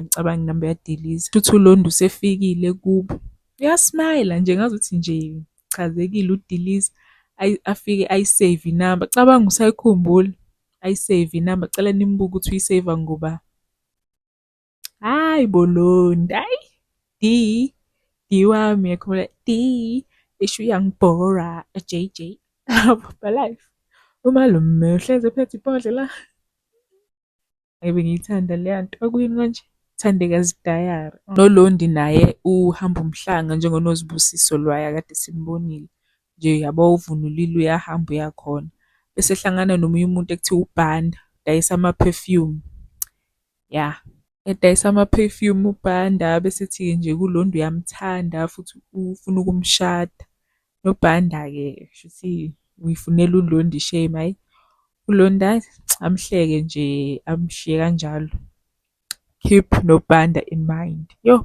Ngicabangi inamba yadiliza. Futhi uLondi usefikile kubo. Uyasmayila nje ngazuthi nje chazekile udiliza. Afike ayisave inamba. Cabanga usayikhumbula. Ayisave inamba. Cela nimbuke ukuthi uyiseva ngoba. Hayi bo Londi. Hayi. D wami yakhola. D. Eshu uyangibhora. JJ. Life. Umalume uhlezi ephethe ibhodlela. Ngibe ngiyithanda leya nto. Okuyini kanje? Thandekazi Dayari. NoLondi naye uhamba umhlanga njengoNosibusiso lwaya kade simbonile. Nje yabo uvunulile uyahamba uyakhona. Bese hlangana nomunye umuntu ekuthiwa uBhanda. Dayisa ama-perfume. Ya. Edayisa ama-perfume uBhanda bese ethi nje kuLondi uyamthanda futhi ufuna ukumshada. NoBhanda-ke shuthi uyifunela uLondi shame hayi. uLondi amhleke nje amshiye kanjalo. Keep noBhanda in mind. Yo.